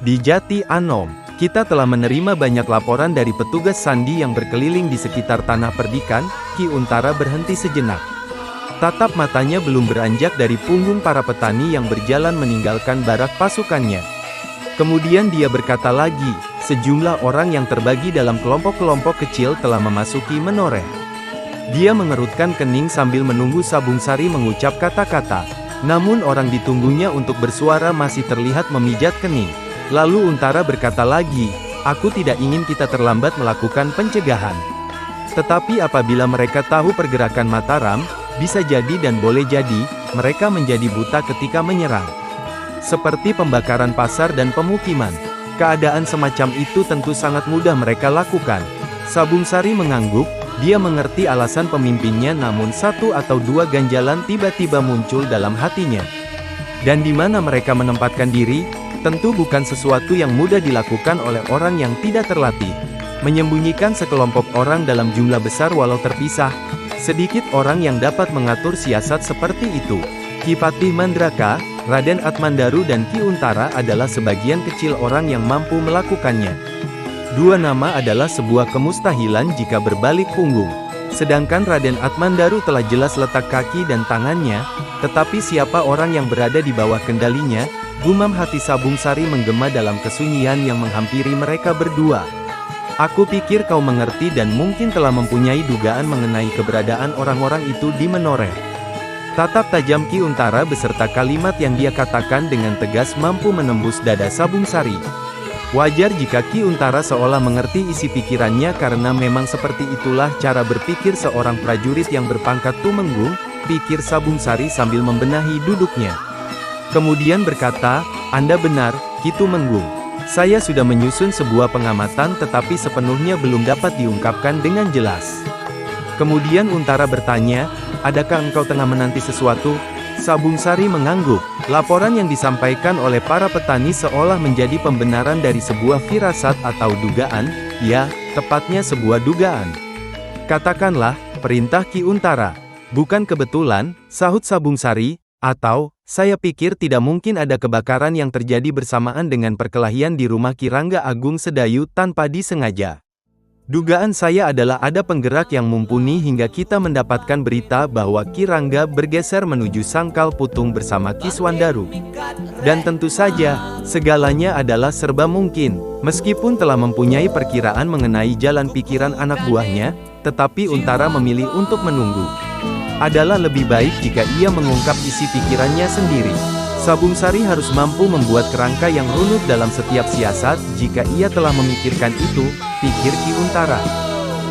Di Jati Anom, kita telah menerima banyak laporan dari petugas sandi yang berkeliling di sekitar tanah perdikan. Ki Untara berhenti sejenak. Tatap matanya belum beranjak dari punggung para petani yang berjalan meninggalkan barak pasukannya. Kemudian dia berkata lagi, sejumlah orang yang terbagi dalam kelompok-kelompok kecil telah memasuki menoreh. Dia mengerutkan kening sambil menunggu Sabung Sari mengucap kata-kata. Namun orang ditunggunya untuk bersuara masih terlihat memijat kening. Lalu Untara berkata lagi, aku tidak ingin kita terlambat melakukan pencegahan. Tetapi apabila mereka tahu pergerakan Mataram, bisa jadi dan boleh jadi, mereka menjadi buta ketika menyerang. Seperti pembakaran pasar dan pemukiman. Keadaan semacam itu tentu sangat mudah mereka lakukan. Sabung Sari mengangguk, dia mengerti alasan pemimpinnya namun satu atau dua ganjalan tiba-tiba muncul dalam hatinya. Dan di mana mereka menempatkan diri, tentu bukan sesuatu yang mudah dilakukan oleh orang yang tidak terlatih. Menyembunyikan sekelompok orang dalam jumlah besar walau terpisah, sedikit orang yang dapat mengatur siasat seperti itu. Ki Patih Mandraka, Raden Atmandaru dan Ki Untara adalah sebagian kecil orang yang mampu melakukannya. Dua nama adalah sebuah kemustahilan jika berbalik punggung. Sedangkan Raden Atmandaru telah jelas letak kaki dan tangannya, tetapi siapa orang yang berada di bawah kendalinya, gumam hati Sabung Sari menggema dalam kesunyian yang menghampiri mereka berdua. Aku pikir kau mengerti dan mungkin telah mempunyai dugaan mengenai keberadaan orang-orang itu di menoreh. Tatap tajam Ki Untara beserta kalimat yang dia katakan dengan tegas mampu menembus dada Sabung Sari. Wajar jika Ki Untara seolah mengerti isi pikirannya karena memang seperti itulah cara berpikir seorang prajurit yang berpangkat tumenggung, pikir Sabung Sari sambil membenahi duduknya. Kemudian berkata, Anda benar, Ki Tumenggung. Saya sudah menyusun sebuah pengamatan tetapi sepenuhnya belum dapat diungkapkan dengan jelas. Kemudian Untara bertanya, adakah engkau tengah menanti sesuatu? Sabung Sari mengangguk. Laporan yang disampaikan oleh para petani seolah menjadi pembenaran dari sebuah firasat atau dugaan, ya, tepatnya sebuah dugaan. Katakanlah, perintah Ki Untara. Bukan kebetulan, sahut Sabung Sari, atau, saya pikir tidak mungkin ada kebakaran yang terjadi bersamaan dengan perkelahian di rumah Ki Rangga Agung Sedayu tanpa disengaja. Dugaan saya adalah ada penggerak yang mumpuni hingga kita mendapatkan berita bahwa Ki Rangga bergeser menuju Sangkal Putung bersama Ki Swandaru. Dan tentu saja, segalanya adalah serba mungkin. Meskipun telah mempunyai perkiraan mengenai jalan pikiran anak buahnya, tetapi Untara memilih untuk menunggu. Adalah lebih baik jika ia mengungkap isi pikirannya sendiri. Sabung Sari harus mampu membuat kerangka yang runut dalam setiap siasat. Jika ia telah memikirkan itu, pikir Ki Untara.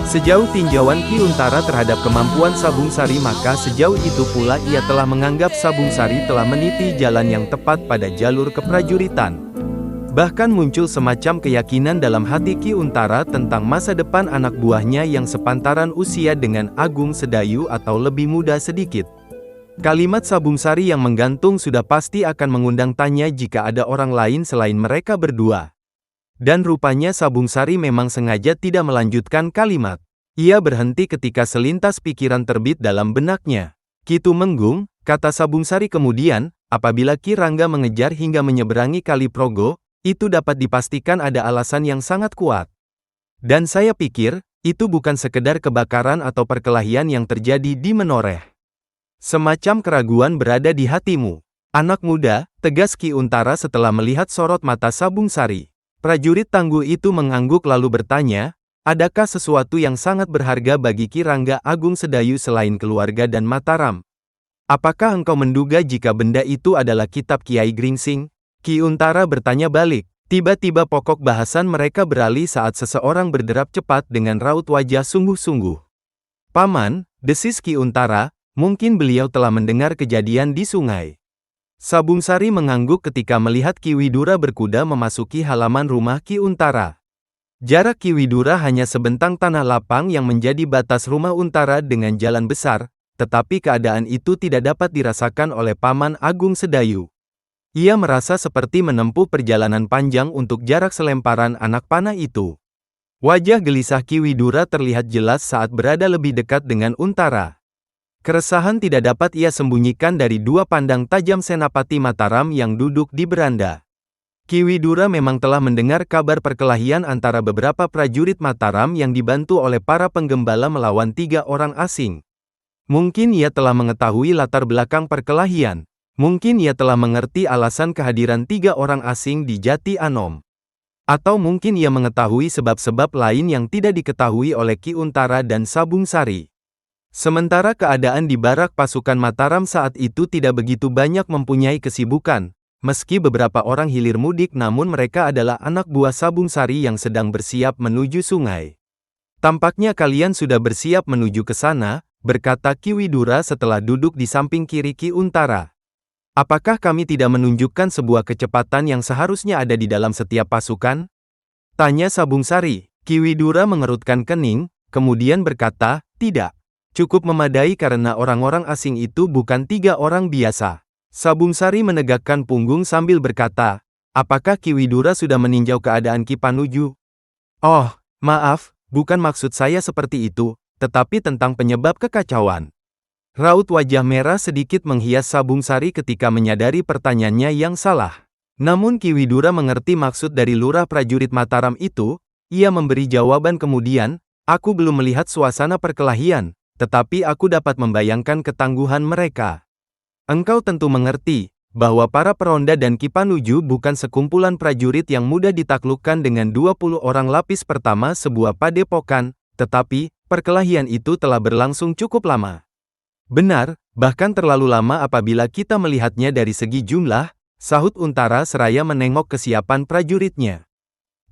Sejauh tinjauan Ki Untara terhadap kemampuan Sabung Sari, maka sejauh itu pula ia telah menganggap Sabung Sari telah meniti jalan yang tepat pada jalur keprajuritan. Bahkan muncul semacam keyakinan dalam hati Ki Untara tentang masa depan anak buahnya yang sepantaran usia dengan Agung Sedayu atau lebih muda sedikit. Kalimat Sabung Sari yang menggantung sudah pasti akan mengundang tanya jika ada orang lain selain mereka berdua. Dan rupanya Sabung Sari memang sengaja tidak melanjutkan kalimat. Ia berhenti ketika selintas pikiran terbit dalam benaknya. Ki Tumenggung, kata Sabung Sari kemudian, apabila Ki Rangga mengejar hingga menyeberangi Kali Progo, itu dapat dipastikan ada alasan yang sangat kuat. Dan saya pikir, itu bukan sekedar kebakaran atau perkelahian yang terjadi di menoreh. Semacam keraguan berada di hatimu. Anak muda, tegas Ki Untara setelah melihat sorot mata Sabung Sari. Prajurit tangguh itu mengangguk lalu bertanya, adakah sesuatu yang sangat berharga bagi Ki Rangga Agung Sedayu selain keluarga dan Mataram? Apakah engkau menduga jika benda itu adalah kitab Kiai Gringsing? Ki Untara bertanya balik. Tiba-tiba pokok bahasan mereka beralih saat seseorang berderap cepat dengan raut wajah sungguh-sungguh. Paman, desis Ki Untara, mungkin beliau telah mendengar kejadian di sungai. Sabung Sari mengangguk ketika melihat Ki Widura berkuda memasuki halaman rumah Ki Untara. Jarak Ki Widura hanya sebentang tanah lapang yang menjadi batas rumah Untara dengan jalan besar, tetapi keadaan itu tidak dapat dirasakan oleh Paman Agung Sedayu. Ia merasa seperti menempuh perjalanan panjang untuk jarak selemparan anak panah itu. Wajah gelisah Ki Widura terlihat jelas saat berada lebih dekat dengan Untara. Keresahan tidak dapat ia sembunyikan dari dua pandang tajam Senapati Mataram yang duduk di beranda. Ki Widura memang telah mendengar kabar perkelahian antara beberapa prajurit Mataram yang dibantu oleh para penggembala melawan 3 orang asing. Mungkin ia telah mengetahui latar belakang perkelahian. Mungkin ia telah mengerti alasan kehadiran 3 orang asing di Jati Anom. Atau mungkin ia mengetahui sebab-sebab lain yang tidak diketahui oleh Ki Untara dan Sabung Sari. Sementara keadaan di barak pasukan Mataram saat itu tidak begitu banyak mempunyai kesibukan. Meski beberapa orang hilir mudik, namun mereka adalah anak buah Sabung Sari yang sedang bersiap menuju sungai. Tampaknya kalian sudah bersiap menuju ke sana, berkata Ki Widura setelah duduk di samping kiri Ki Untara. Apakah kami tidak menunjukkan sebuah kecepatan yang seharusnya ada di dalam setiap pasukan? Tanya Sabung Sari. Ki Widura mengerutkan kening, kemudian berkata, tidak. Cukup memadai karena orang-orang asing itu bukan 3 orang biasa. Sabung Sari menegakkan punggung sambil berkata, apakah Ki Widura sudah meninjau keadaan Ki Panuju? Oh, maaf, bukan maksud saya seperti itu, tetapi tentang penyebab kekacauan. Raut wajah merah sedikit menghias Sabung Sari ketika menyadari pertanyaannya yang salah. Namun Ki Widura mengerti maksud dari lurah prajurit Mataram itu. Ia memberi jawaban kemudian, aku belum melihat suasana perkelahian, tetapi aku dapat membayangkan ketangguhan mereka. Engkau tentu mengerti, bahwa para peronda dan Ki Panuju bukan sekumpulan prajurit yang mudah ditaklukkan dengan 20 orang lapis pertama sebuah padepokan, tetapi, perkelahian itu telah berlangsung cukup lama. Benar, bahkan terlalu lama apabila kita melihatnya dari segi jumlah, sahut Untara seraya menengok kesiapan prajuritnya.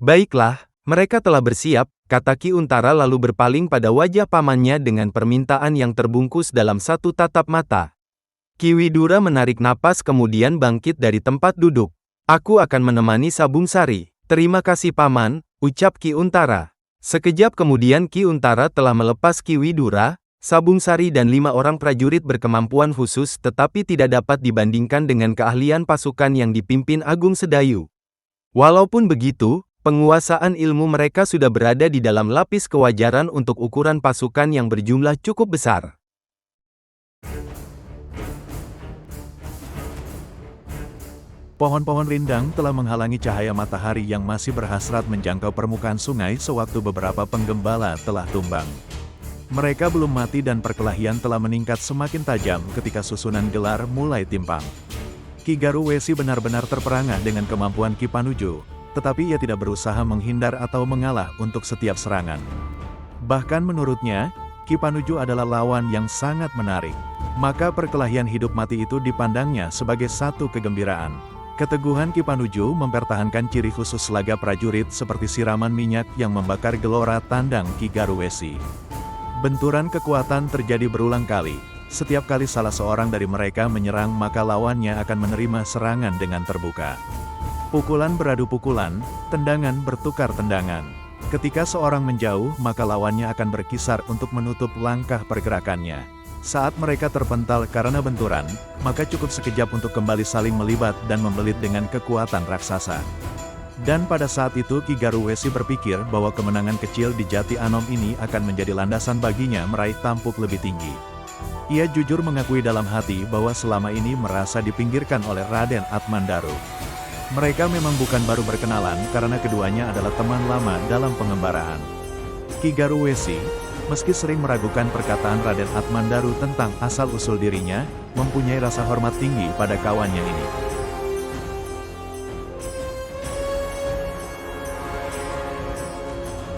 Baiklah, mereka telah bersiap, kata Ki Untara lalu berpaling pada wajah pamannya dengan permintaan yang terbungkus dalam satu tatap mata. Ki Widura menarik napas kemudian bangkit dari tempat duduk. Aku akan menemani Sabung Sari. Terima kasih paman, ucap Ki Untara. Sekejap kemudian Ki Untara telah melepas Ki Widura, Sabung Sari dan 5 orang prajurit berkemampuan khusus tetapi tidak dapat dibandingkan dengan keahlian pasukan yang dipimpin Agung Sedayu. Walaupun begitu, penguasaan ilmu mereka sudah berada di dalam lapis kewajaran untuk ukuran pasukan yang berjumlah cukup besar. Pohon-pohon rindang telah menghalangi cahaya matahari yang masih berhasrat menjangkau permukaan sungai sewaktu beberapa penggembala telah tumbang. Mereka belum mati dan perkelahian telah meningkat semakin tajam ketika susunan gelar mulai timpang. Ki Garuwesi benar-benar terperangah dengan kemampuan Ki Panuju, tetapi ia tidak berusaha menghindar atau mengalah untuk setiap serangan. Bahkan menurutnya, Ki Panuju adalah lawan yang sangat menarik. Maka perkelahian hidup mati itu dipandangnya sebagai satu kegembiraan. Keteguhan Ki Panuju mempertahankan ciri khusus laga prajurit seperti siraman minyak yang membakar gelora tandang Ki Garuwesi. Benturan kekuatan terjadi berulang kali. Setiap kali salah seorang dari mereka menyerang maka lawannya akan menerima serangan dengan terbuka. Pukulan beradu pukulan, tendangan bertukar tendangan. Ketika seorang menjauh maka lawannya akan berkisar untuk menutup langkah pergerakannya. Saat mereka terpental karena benturan, maka cukup sekejap untuk kembali saling melibat dan membelit dengan kekuatan raksasa. Dan pada saat itu Ki Garuwesi berpikir bahwa kemenangan kecil di Jati Anom ini akan menjadi landasan baginya meraih tampuk lebih tinggi. Ia jujur mengakui dalam hati bahwa selama ini merasa dipinggirkan oleh Raden Atmandaru. Mereka memang bukan baru berkenalan karena keduanya adalah teman lama dalam pengembaraan. Ki Garuwesi, meski sering meragukan perkataan Raden Atmandaru tentang asal-usul dirinya, mempunyai rasa hormat tinggi pada kawannya ini.